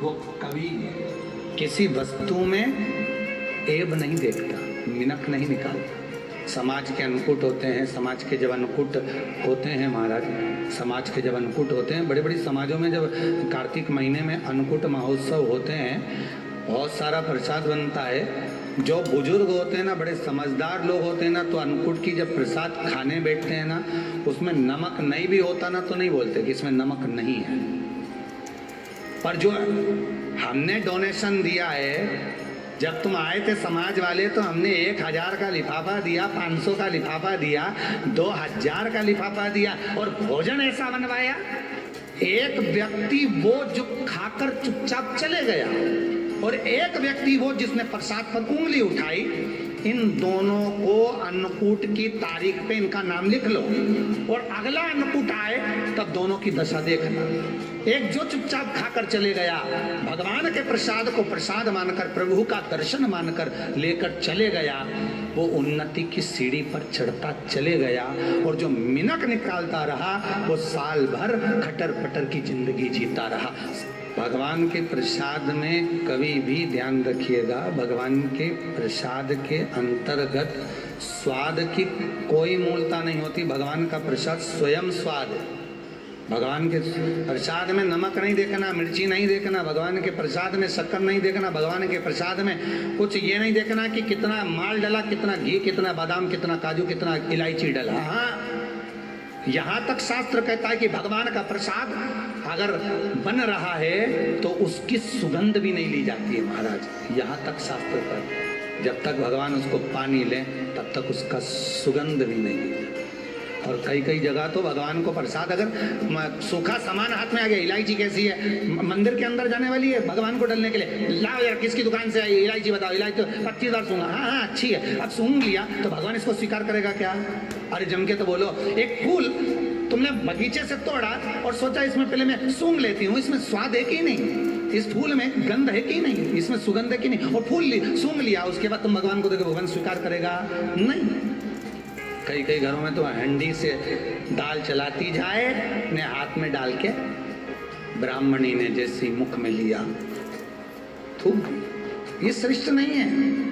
वो कभी किसी वस्तु में ऐब नहीं देखता, मिनक नहीं निकालता। समाज के अन्नकूट होते हैं, समाज के जब अन्नकूट होते हैं महाराज, समाज के जब अन्नकूट होते हैं, बड़े बड़ी समाजों में जब कार्तिक महीने में अन्नकूट महोत्सव होते हैं, बहुत सारा प्रसाद बनता है। जो बुजुर्ग होते हैं ना, बड़े समझदार लोग होते हैं ना, तो अन्नकूट की जब प्रसाद खाने बैठते हैं ना, उसमें नमक नहीं भी होता ना, तो नहीं बोलते कि इसमें नमक नहीं है। पर जो हमने डोनेशन दिया है, जब तुम आए थे समाज वाले, तो हमने 1000 का लिफाफा दिया, 500 का लिफाफा दिया, 2000 का लिफाफा दिया, और भोजन ऐसा बनवाया। एक व्यक्ति वो जो खाकर चुपचाप चले गया, और एक व्यक्ति वो जिसने प्रसाद पर उंगली उठाई। इन दोनों को अन्नकूट की तारीख पे इनका नाम लिख लो, और अगला अन्नकूट आए तब दोनों की दशा देखना। एक जो चुपचाप खाकर चले गया, भगवान के प्रसाद को प्रसाद मानकर, प्रभु का दर्शन मानकर लेकर चले गया, वो उन्नति की सीढ़ी पर चढ़ता चले गया, और जो मिनक निकालता रहा वो साल भर खटर पटर की जिंदगी जीता रहा। भगवान के प्रसाद में कभी भी ध्यान रखिएगा, भगवान के प्रसाद के अंतर्गत स्वाद की कोई मूलता नहीं होती। भगवान का प्रसाद स्वयं स्वाद है। भगवान के प्रसाद में नमक नहीं देखना, मिर्ची नहीं देखना, भगवान के प्रसाद में शक्कर नहीं देखना, भगवान के प्रसाद में कुछ ये नहीं देखना कि कितना माल डला, कितना घी, कितना बादाम, कितना काजू, कितना इलायची डला। हाँ, यहाँ तक शास्त्र कहता है कि भगवान का प्रसाद अगर बन रहा है तो उसकी सुगंध भी नहीं ली जाती है महाराज। यहाँ तक शास्त्र कहता, जब तक भगवान उसको पानी ले तब तक उसका सुगंध भी नहीं ली जाती। और कई कई जगह तो भगवान को प्रसाद अगर सूखा सामान हाथ में आ गया, इलायची कैसी है, मंदिर के अंदर जाने वाली है भगवान को डालने के लिए, लाओ यार किसकी दुकान से आई इलायची बताओ, इलायची तो 25 बार सूंघा, हाँ हाँ अच्छी है, अब सूंघ लिया तो भगवान इसको स्वीकार करेगा क्या? अरे जम के तो बोलो। एक फूल तुमने बगीचे से तोड़ा और सोचा इसमें पहले मैं सूंघ लेती हूँ, इसमें स्वाद है कि नहीं, इस फूल में गंध है कि नहीं, इसमें सुगंध है कि नहीं, और फूल सूंघ लिया, उसके बाद तुम भगवान को देखो, भगवान स्वीकार करेगा नहीं। कई कई घरों में तो हंडी से दाल चलाती जाए, अपने हाथ में डाल के ब्राह्मणी ने जैसी मुख में लिया थूक, ये श्रेष्ठ नहीं है।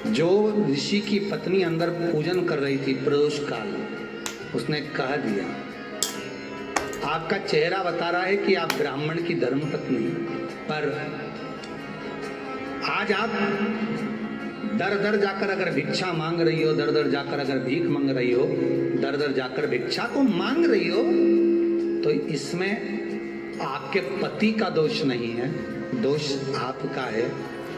जो ऋषि की पत्नी अंदर पूजन कर रही थी प्रदोष काल, उसने कह दिया आपका चेहरा बता रहा है कि आप ब्राह्मण की धर्मपत्नी, पर आज आप दर दर जाकर अगर भिक्षा मांग रही हो, दर दर जाकर अगर भीख मांग रही हो, दर दर जाकर भिक्षा को मांग रही हो, तो इसमें आपके पति का दोष नहीं है, दोष आपका है।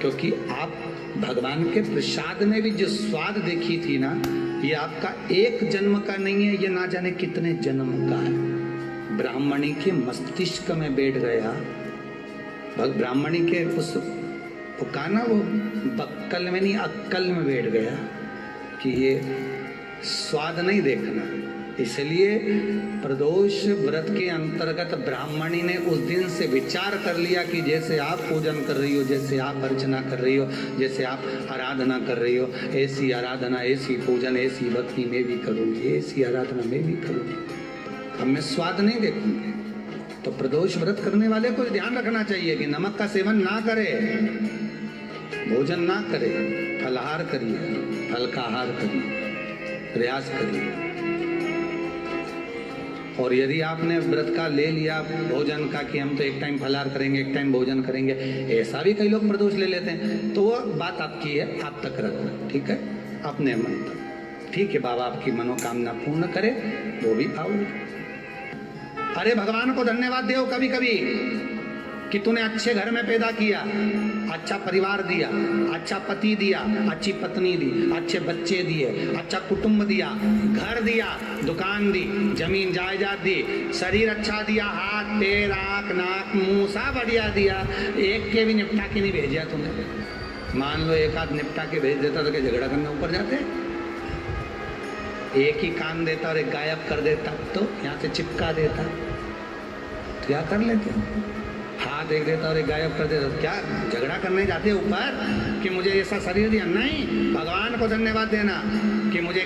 क्योंकि आप भगवान के प्रसाद में भी जो स्वाद देखी थी ना, ये आपका एक जन्म का नहीं है, ये ना जाने कितने जन्म का है। ब्राह्मणी के मस्तिष्क में बैठ गया, ब्राह्मणी के उस ना वो बक्कल में नहीं अक्कल में बैठ गया कि ये स्वाद नहीं देखना। इसलिए प्रदोष व्रत के अंतर्गत ब्राह्मणी ने उस दिन से विचार कर लिया कि जैसे आप पूजन कर रही हो, जैसे आप अर्चना कर रही हो, जैसे आप आराधना कर रही हो, ऐसी आराधना, ऐसी पूजन, ऐसी भक्ति मैं भी करूँगी, ऐसी आराधना मैं भी करूँगी, अब मैं स्वाद नहीं देखूंगी। तो प्रदोष व्रत करने वाले को ध्यान रखना चाहिए कि नमक का सेवन ना करे, भोजन ना करे, फलाहार करिए, फल का आहार करिए, प्रयास करिए। और यदि आपने व्रत का ले लिया भोजन का कि हम तो एक टाइम फलाहार करेंगे, एक टाइम भोजन करेंगे, ऐसा भी कई लोग प्रदोष ले लेते हैं, तो वो बात आपकी है, आप तक रखना, ठीक है, अपने मन तक, ठीक है। बाबा आपकी मनोकामना पूर्ण करे, वो भी पाओगे। अरे भगवान को धन्यवाद दो कभी कभी कि तूने अच्छे घर में पैदा किया, अच्छा परिवार दिया, अच्छा पति दिया, अच्छी पत्नी दी, अच्छे बच्चे दिए, अच्छा कुटुंब दिया, घर दिया, दुकान दी, जमीन जायदाद दी, शरीर अच्छा दिया, हाथ पैर आँख नाक मुंह सब बढ़िया दिया, एक के भी निपटा के नहीं भेजा तूने। मान लो एक आध निपटा के भेज देता तो क्या झगड़ा करने ऊपर जाते? एक ही कान देता और एक गायब कर देता तो यहाँ से चिपका देता, तो क्या कर लेते? हाथ एक देता और एक गायब कर देता, क्या झगड़ा करने जाते ऊपर कि मुझे ऐसा शरीर दिया? नहीं, भगवान को धन्यवाद देना कि मुझे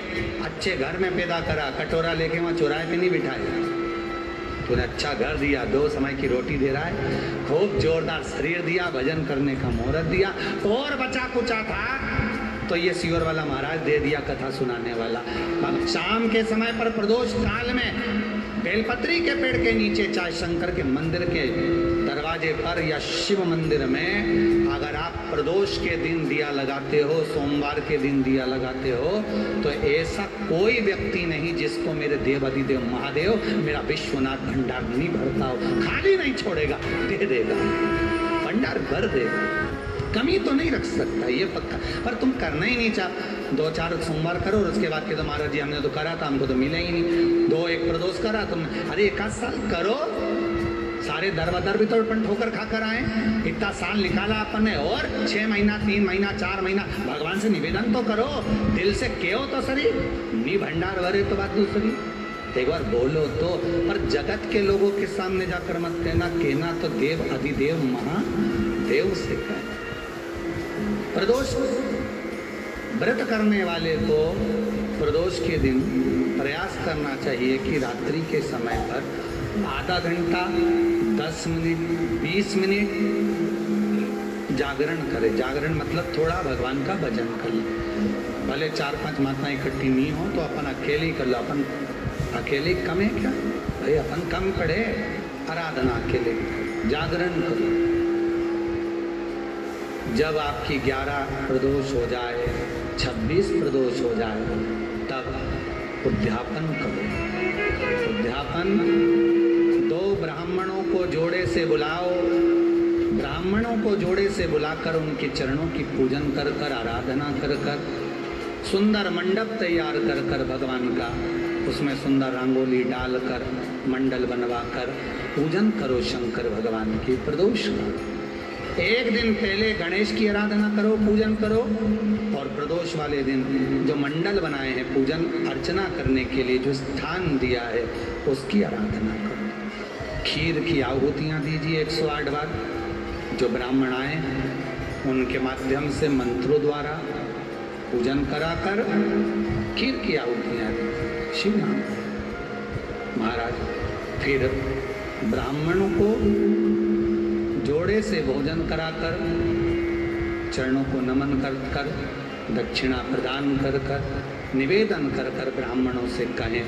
अच्छे घर में पैदा करा, कटोरा लेके वहाँ चौराहे पे नहीं बिठाया, तूने अच्छा घर दिया, 2 समय की रोटी दे रहा है, खूब जोरदार शरीर दिया, भजन करने का मुहूर्त दिया, और बचा कुचा था तो ये सीवर वाला महाराज दे दिया, कथा सुनाने वाला। अब शाम के समय पर प्रदोष काल में बेलपत्री के पेड़ के नीचे, चाहे शंकर के मंदिर के दरवाजे पर या शिव मंदिर में, अगर आप प्रदोष के दिन दिया लगाते हो, सोमवार के दिन दिया लगाते हो, तो ऐसा कोई व्यक्ति नहीं जिसको मेरे देव अधिदेव महादेव, मेरा विश्वनाथ भंडार नहीं भरता हो, खाली नहीं छोड़ेगा, दे देगा, भंडार भर देगा, कमी तो नहीं रख सकता, ये पक्का। पर तुम करना ही नहीं चाह, 2-4 सोमवार करो और उसके बाद के तो महाराज जी हमने तो करा था, हमको तो मिला ही नहीं, 2-1 प्रदोष करा तुमने, अरे 1 साल करो, सारे दर भी तो अपन ठोकर खा कर आए, इतना साल निकाला अपन ने, और 6 महीना 3 महीना 4 महीना भगवान से निवेदन तो करो, दिल से कहो तो सही, नी भंडार भरे तो बात दूसरी, एक बार बोलो तो। पर जगत के लोगों के सामने जाकर मत कहना तो देव अधिदेव महादेव से कहे। प्रदोष व्रत करने वाले को प्रदोष के दिन प्रयास करना चाहिए कि रात्रि के समय पर आधा घंटा, 10 मिनट, 20 मिनट जागरण करे। जागरण मतलब थोड़ा भगवान का भजन कर ले, भले 4-5 माताएं इकट्ठी नहीं हो तो अपन अकेले ही कर लो। अपन अकेले कम है क्या भाई, अपन कम पड़े, आराधना अकेले जागरण करो। जब आपकी 11 प्रदोष हो जाए, 26 प्रदोष हो जाए, तब उद्यापन करो। उद्यापन 2 ब्राह्मणों को जोड़े से बुलाओ, ब्राह्मणों को जोड़े से बुलाकर उनके चरणों की पूजन कर कर, आराधना कर कर, सुंदर मंडप तैयार कर कर भगवान का, उसमें सुंदर रंगोली डालकर, मंडल बनवाकर पूजन करो शंकर भगवान की प्रदोष का। 1 दिन पहले गणेश की आराधना करो, पूजन करो, और प्रदोष वाले दिन जो मंडल बनाए हैं पूजन अर्चना करने के लिए, जो स्थान दिया है उसकी आराधना करो। खीर की आहुतियाँ दीजिए 108 बार, जो ब्राह्मण आए उनके माध्यम से मंत्रों द्वारा पूजन कराकर खीर की आहुतियाँ दी शिव नाम महाराज। फिर ब्राह्मणों को जोड़े से भोजन कराकर, चरणों को नमन कर कर, दक्षिणा प्रदान कर कर, निवेदन कर कर ब्राह्मणों से कहें,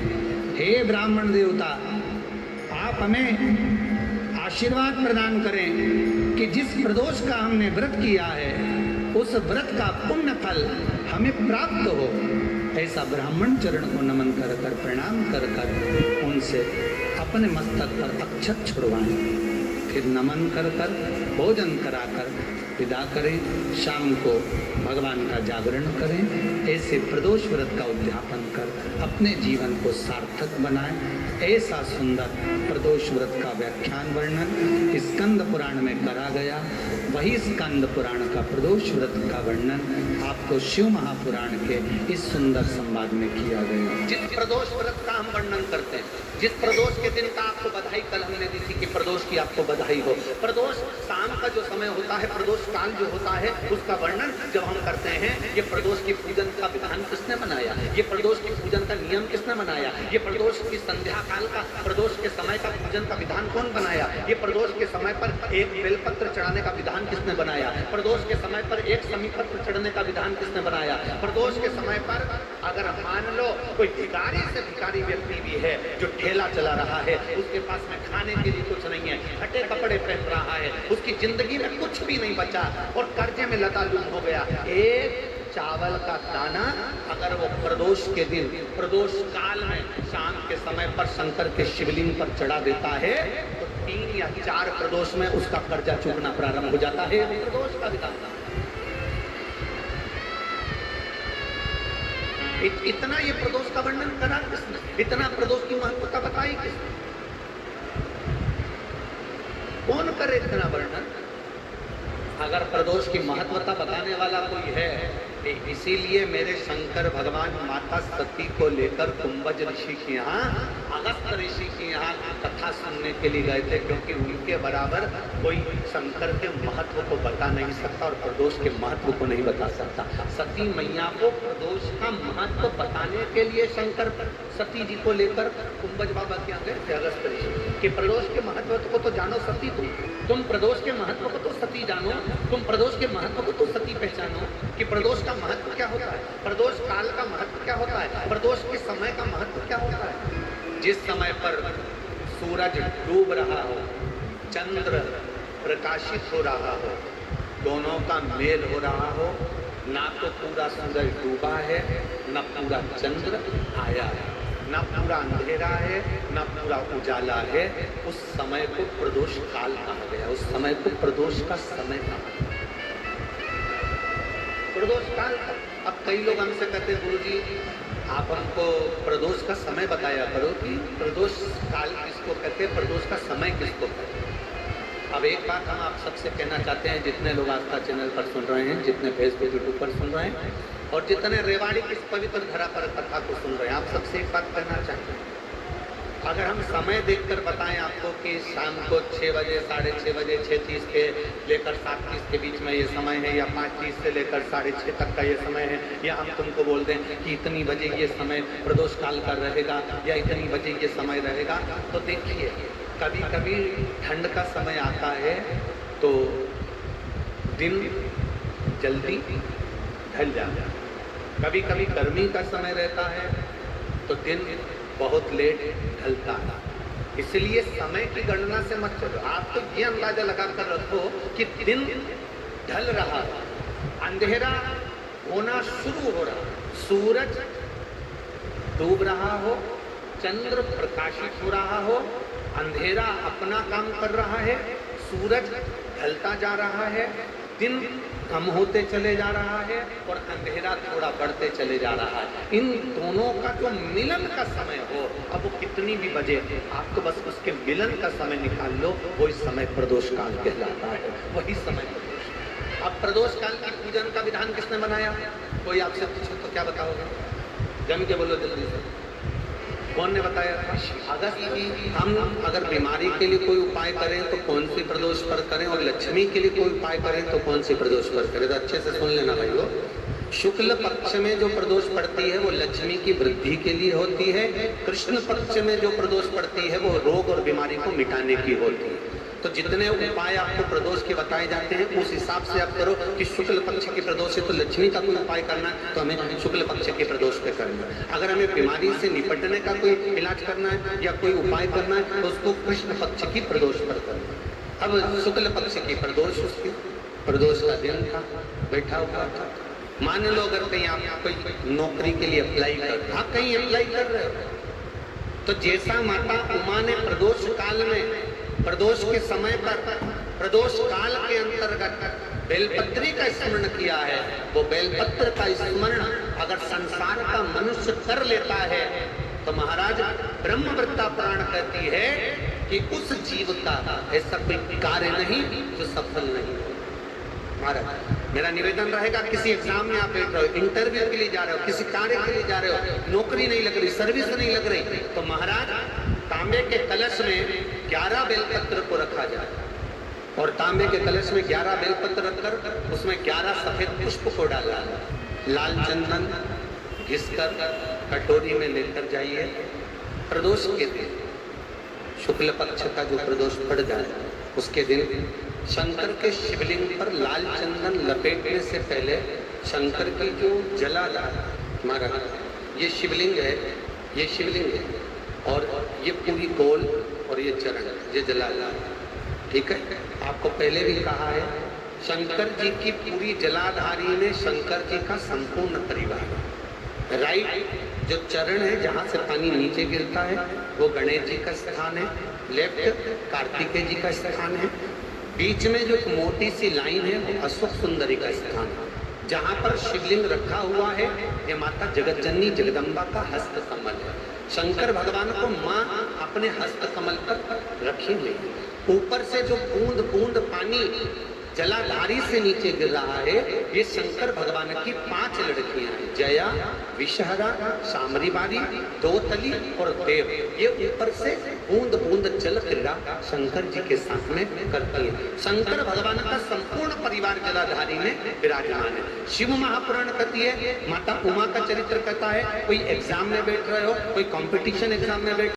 हे ब्राह्मण देवता, आप हमें आशीर्वाद प्रदान करें कि जिस प्रदोष का हमने व्रत किया है उस व्रत का पुण्य फल हमें प्राप्त हो। ऐसा ब्राह्मण चरण को नमन कर कर, प्रणाम कर कर उनसे अपने मस्तक पर अक्षत छुड़वाएं। फिर नमन कर कर, भोजन कराकर विदा करें। शाम को भगवान का जागरण करें। ऐसे प्रदोष व्रत का उद्यापन कर अपने जीवन को सार्थक बनाएं। ऐसा सुंदर प्रदोष व्रत का व्याख्यान वर्णन स्कंद पुराण में करा गया। वही स्कंद पुराण का प्रदोष व्रत का वर्णन आपको शिव महापुराण के इस सुंदर संवाद में किया गया। जिस प्रदोष व्रत का हम वर्णन करते हैं, जिस प्रदोष के दिन का आपको बधाई कल हमने दी थी कि प्रदोष की आपको बधाई हो। प्रदोष शाम का जो समय होता है, प्रदोष काल जो होता है, उसका वर्णन जब हम करते हैं, ये प्रदोष की पूजन का विधान किसने बनाया, ये प्रदोष की पूजन का नियम किसने बनाया, ये प्रदोष की संध्या काल का, प्रदोष के समय का पूजन का विधान कौन बनाया, ये प्रदोष के समय पर एक बेलपत्र चढ़ाने का विधान किसने बनाया, प्रदोष के समय पर एक समीपत्र चढ़ने का विधान किसने बनाया। प्रदोष के समय पर अगर मान लो कोई भिखारी से भिखारी व्यक्ति भी है जो ठेला चला रहा है, उसके पास में खाने के लिए कुछ नहीं है, फटे कपड़े पहन रहा है, उसकी जिंदगी में कुछ भी नहीं बचा और कर्जे में लतालुम हो गया, एक चावल का दाना अगर वो प्रदोष के दिन, प्रदोष काल में शाम के समय पर शंकर के शिवलिंग पर चढ़ा देता है तो 3 या 4 प्रदोष में उसका कर्जा चुकना प्रारंभ हो जाता है। प्रदोष का विधान इतना, ये प्रदोष का वर्णन करा किसने, इतना प्रदोष की महत्वता बताई किसने, कौन करे इतना वर्णन। अगर प्रदोष की महत्वता बताने वाला कोई है, इसीलिए मेरे शंकर भगवान माता सती को लेकर कुंभज ऋषि के यहाँ अगस्त ऋषि की यहाँ कथा सुनने के लिए गए थे, क्योंकि उनके बराबर कोई शंकर के महत्व को बता नहीं सकता और प्रदोष के महत्व को नहीं बता सकता। सती मैया को प्रदोष का महत्व बताने के लिए शंकर सती जी को लेकर कुंभज बाबा के यहाँ गए थे अगस्त ऋषि कि प्रदोष के महत्व को तो जानो सती, तुम प्रदोष के महत्व को तो सती जानो, तुम प्रदोष के महत्व को तो सती पहचानो कि प्रदोष का महत्व क्या होता है, प्रदोष काल का महत्व क्या होता है, प्रदोष के समय का महत्व क्या होता है। जिस समय पर सूरज डूब रहा हो, चंद्र प्रकाशित हो रहा हो, दोनों का मेल हो रहा हो, ना तो पूरा सूरज डूबा है, ना पूरा चंद्र आया है, ना पूरा अंधेरा है, ना पूरा उजाला है, उस समय को प्रदोष काल कहा गया। उस समय को प्रदोष का समय कहा गया, प्रदोष काल। अब कई लोग हमसे कहते हैं गुरुजी आप हमको प्रदोष का समय बताया करो कि प्रदोष काल किसको कहते हैं, प्रदोष का समय किसको कहते हैं। अब एक बात हम आप सबसे कहना चाहते हैं, जितने लोग आस्था चैनल पर सुन रहे हैं, जितने फेसबुक यूट्यूब पर सुन रहे हैं और जितने रेवाड़ी की इस पवित्र धरा पर कथा को सुन रहे हैं, आप सबसे एक बात कहना चाहते हैं, अगर हम समय देखकर बताएं आपको कि शाम को 6 बजे, 6:30 बजे, 6:30 के लेकर 7:30 के बीच में ये समय है, या 5:30 से लेकर 6:30 तक का ये समय है, या हम तुमको बोल दें कि इतनी बजे ये समय प्रदोष काल का रहेगा या इतनी बजे ये समय रहेगा, तो देखिए कभी कभी ठंड का समय आता है तो दिन जल्दी ढल जाता है, कभी कभी गर्मी का समय रहता है तो दिन बहुत लेट ढलता है। इसलिए समय की गणना से मत चलो, आप तो ये अंदाजा लगा कर रखो कि दिन ढल रहा है, अंधेरा होना शुरू हो रहा, सूरज डूब रहा हो, चंद्र प्रकाशित हो रहा हो, अंधेरा अपना काम कर रहा है, सूरज ढलता जा रहा है, दिन कम होते चले जा रहा है और अंधेरा थोड़ा बढ़ते चले जा रहा है। इन दोनों का जो मिलन का समय हो, अब वो कितनी भी बजे, आप तो बस उसके मिलन का समय निकाल लो, वही समय प्रदोष काल कहलाता है, वही समय प्रदोष। अब प्रदोष काल की पूजन का विधान किसने बनाया, कोई आपसे पूछो तो क्या बताओगे, जम के बोलो जल्दी से, कौन ने बताया था? अगर हम अगर बीमारी के लिए कोई उपाय करें तो कौन सी प्रदोष पर करें, और लक्ष्मी के लिए कोई उपाय करें तो कौन सी प्रदोष पर करें। तो अच्छे से सुन लेना भाइयों, शुक्ल पक्ष में जो प्रदोष पड़ती है वो लक्ष्मी की वृद्धि के लिए होती है, कृष्ण पक्ष में जो प्रदोष पड़ती है वो रोग और बीमारी को मिटाने की होती है। तो जितने उपाय आपको प्रदोष के बताए जाते हैं उस हिसाब से आप करो कि शुक्ल पक्ष की प्रदोष है तो लक्ष्मी का कोई उपाय करना है तो हमें शुक्ल पक्ष के प्रदोष पे करना है। अगर हमें बीमारी से निपटने का कोई इलाज करना है या कोई उपाय करना है तो उसको कृष्ण पक्ष की प्रदोष पर करना है। अब शुक्ल पक्ष की प्रदोष, उसकी प्रदोष का दिन था, बैठा हुआ था। मान लो अगर कहीं आप कोई नौकरी के लिए अप्लाई कर, आप कहीं अप्लाई कर रहे हो तो जैसा माता उमा ने प्रदोष काल में, प्रदोष के समय पर, प्रदोष काल के अंतर्गत बेलपत्री का स्मरण किया है, वो बेलपत्र का स्मरण अगर संसार का मनुष्य कर लेता है तो महाराज ब्रह्मवृत्ता पुराण कहती है कि उस जीव का ऐसा कोई कार्य नहीं जो सफल नहीं हो। महाराज मेरा निवेदन रहेगा, किसी एग्जाम में आप बैठ रहे हो, इंटरव्यू के लिए जा रहे हो, किसी कार्य के लिए जा रहे हो, नौकरी नहीं लग रही, सर्विस नहीं लग रही, तो महाराज तांबे के कलश में 11 बेलपत्र को रखा जाए और तांबे के कलश में 11 बेलपत्र रखकर उसमें 11 सफेद पुष्प को डाला, लाल चंदन घिसकर कटोरी में लेकर जाइए। प्रदोष के दिन, शुक्ल पक्ष का जो प्रदोष पड़ जाए उसके दिन शंकर के शिवलिंग पर लाल चंदन लपेटने से पहले शंकर की जो जलाधार, महाराज ये शिवलिंग है, ये शिवलिंग है और ये पूरी गोल और ये चरण, ये जलाधार, ठीक है। आपको पहले भी कहा है शंकर जी की पूरी जलाधारी में शंकर जी का संपूर्ण परिवार, राइट जो चरण है जहाँ से पानी नीचे गिरता है वो गणेश जी का स्थान है, लेफ्ट कार्तिकेय जी का स्थान है, बीच में जो एक मोटी सी लाइन है वो अशोक सुंदरी का स्थान है। जहाँ पर शिवलिंग रखा हुआ है ये माता जगतजननी जगदम्बा का हस्त कमल है। शंकर भगवान को माँ अपने हस्त कमल पर रखी हुई है। ऊपर से जो बूंद बूंद पानी जलाधारी से नीचे गिर रहा है। ये शंकर भगवान की 5 लड़कियां हैं, जया, विषहरा, सामरीबारी, दोतली और देव। ये ऊपर से बूंद बूंद जल क्रीड़ा शंकर जी के साथ में करती है। शंकर भगवान का संपूर्ण परिवार जलाधारी में विराजमान है। शिव महापुराण कहती है, माता उमा का चरित्र कहता है, कोई एग्जाम में बैठ रहे हो, कोई कंपटीशन एग्जाम में बैठ